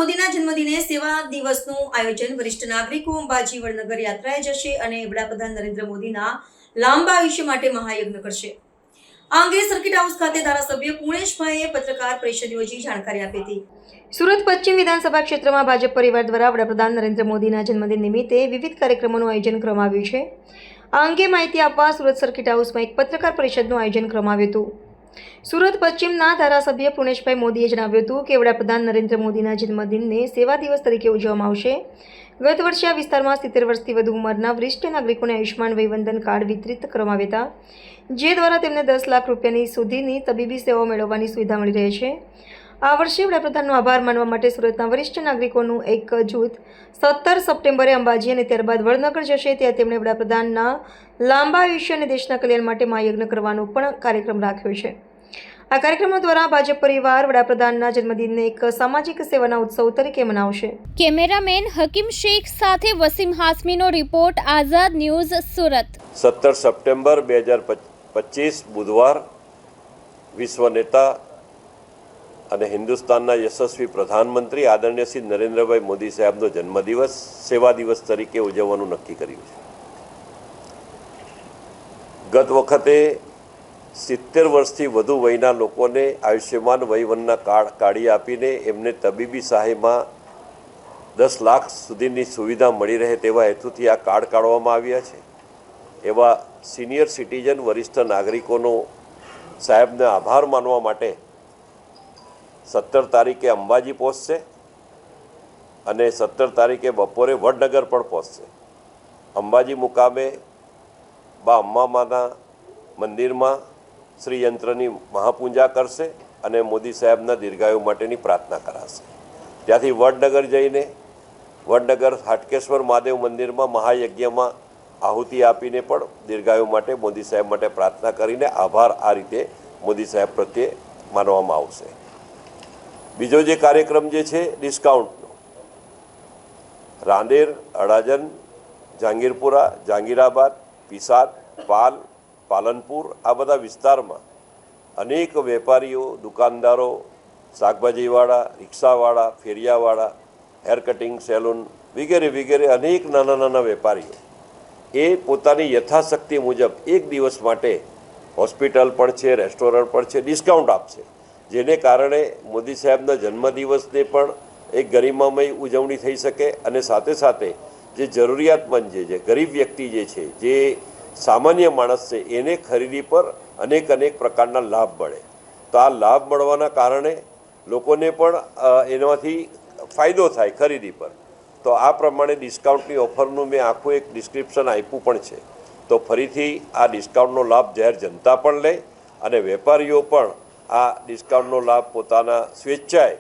મોદીના જન્મદિને સેવા દિવસનું આયોજન વરિષ્ઠ નાગરિકો અંબાજી વડનગર યાત્રાએ જશે અને વડાપ્રધાન નરેન્દ્ર મોદીના લાંબા આયુષ્ય માટે મહાયજ્ઞ કરશે। આ અંગે સર્કિટ હાઉસ ખાતે ધારાસભ્ય પુણેશભાઈએ પત્રકાર પરિષદ યોજી જાણકારી આપી હતી। સુરત પશ્ચિમ વિધાનસભા ક્ષેત્રમાં ભાજપ પરિવાર દ્વારા વડાપ્રધાન નરેન્દ્ર મોદીના જન્મદિન નિમિત્તે વિવિધ કાર્યક્રમોનું આયોજન કરવામાં આવ્યું છે। આ અંગે માહિતી આપવા સુરત સર્કિટ હાઉસમાં એક પત્રકાર પરિષદનું આયોજન કરવામાં આવ્યું હતું। સુરત પશ્ચિમના ધારાસભ્ય પુણેશભાઈ મોદીએ જણાવ્યું હતું કે વડાપ્રધાન નરેન્દ્ર મોદીના જન્મદિનને સેવા દિવસ તરીકે ઉજવવામાં આવશે। ગત વર્ષે આ વિસ્તારમાં 70 વર્ષથી વધુ ઉંમરના વરિષ્ઠ નાગરિકોને આયુષ્માન વયવંદન કાર્ડ વિતરિત કરવામાં આવ્યા હતા, જે દ્વારા તેમને 10 લાખ રૂપિયાની સુધીની તબીબી સેવાઓ મેળવવાની સુવિધા મળી રહી છે। આ વર્ષે વડાપ્રધાનનો આભાર માનવા માટે સુરતના વરિષ્ઠ નાગરિકોનું એક જૂથ 17 સપ્ટેમ્બરે અંબાજી અને ત્યારબાદ વડનગર જશે। ત્યાં તેમણે વડાપ્રધાનના લાંબા આયુષ્ય અને દેશના કલ્યાણ માટે મહાયજ્ઞ કરવાનો પણ કાર્યક્રમ રાખ્યો છે। આ કાર્યક્રમો દ્વારા ભાજપ પરિવાર વડાપ્રધાનના જન્મદિનને એક સામાજિક સેવાના ઉત્સવ તરીકે મનાવશે। કેમેરામેન હકીમ શેખ સાથે વસીમ હાસમીનો રિપોર્ટ, આઝાદ ન્યૂઝ, સુરત। 17 સપ્ટેમ્બર 2025 બુધવાર વિશ્વ નેતા અને હિન્દુસ્તાનના યશસ્વી પ્રધાનમંત્રી આદરણીય શ્રી નરેન્દ્રભાઈ મોદી સાહેબનો જન્મદિવસ સેવા દિવસ તરીકે ઉજવવાનું નક્કી કર્યું છે। ગત વખતે 70 વર્ષથી વધુ વયના લોકોને આયુષ્યમાન વયવંદનના કાર્ડ કાઢી આપીને એમને તબીબી સહાયમાં 10 લાખ સુધીની સુવિધા મળી રહે તેવા હેતુથી આ કાર્ડ કાઢવામાં આવ્યા છે। એવા સિનિયર સિટીઝન વરિષ્ઠ નાગરિકોનો સાહેબને આભાર માનવા માટે 17 તારીખે અંબાજી પહોંચશે અને 17 તારીખે બપોરે વડનગર પણ પહોંચશે। અંબાજી મુકામે બા અંબામાના મંદિરમાં શ્રી યંત્રની મહાપૂજા કરશે અને મોદી સાહેબના દીર્ઘાયુ માટેની પ્રાર્થના કરાશે। ત્યાંથી વડનગર જઈને વડનગર હાટકેશ્વર મહાદેવ મંદિરમાં મહાયજ્ઞમાં આહુતિ આપીને પણ દીર્ઘાયુ માટે મોદી સાહેબ માટે પ્રાર્થના કરીને આભાર આ રીતે મોદી સાહેબ પ્રત્યે માનવામાં આવશે। બીજો જે કાર્યક્રમ જે છે ડિસ્કાઉન્ટનો, રાંદેર, અડાજણ, જહાંગીરપુરા, જહાંગીરાબાદ, પિસાદ, પાલ, પાલનપુર આ બધા વિસ્તારમાં અનેક વેપારીઓ, દુકાનદારો, શાકભાજીવાળા, રિક્ષાવાળા, ફેરિયાવાળા, હેર કટિંગ સેલૂન વગેરે વગેરે અનેક નાના નાના વેપારીઓ એ પોતાની યથાશક્તિ મુજબ એક દિવસ માટે હોસ્પિટલ પણ છે, રેસ્ટોરન્ટ પણ છે, ડિસ્કાઉન્ટ આપશે, જેને કારણે મોદી સાહેબના જન્મદિવસને પણ એક ગરિમામય ઉજવણી થઈ શકે અને સાથે સાથે જે જરૂરિયાતમંદ જે ગરીબ વ્યક્તિ જે છે, જે સામાન્ય માણસ છે, એને ખરીદી પર અનેક પ્રકારના લાભ મળે। તો આ લાભ મળવાના કારણે લોકોને પણ એનાથી ફાયદો થાય ખરીદી પર। તો આ પ્રમાણે ડિસ્કાઉન્ટની ઓફરનું મેં આખું એક ડિસ્ક્રિપ્શન આપ્યું પણ છે। તો ફરીથી આ ડિસ્કાઉન્ટનો લાભ જાહેર જનતા પણ લે અને વેપારીઓ પણ આ ડિસ્કાઉન્ટનો લાભ પોતાના સ્વેચ્છાએ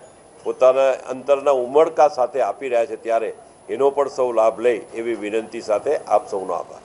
પોતાના અંતરના ઉમળકા સાથે આપી રહ્યા છે, ત્યારે એનો પણ સૌ લાભ લે એવી વિનંતી સાથે આપ સૌનો આભાર।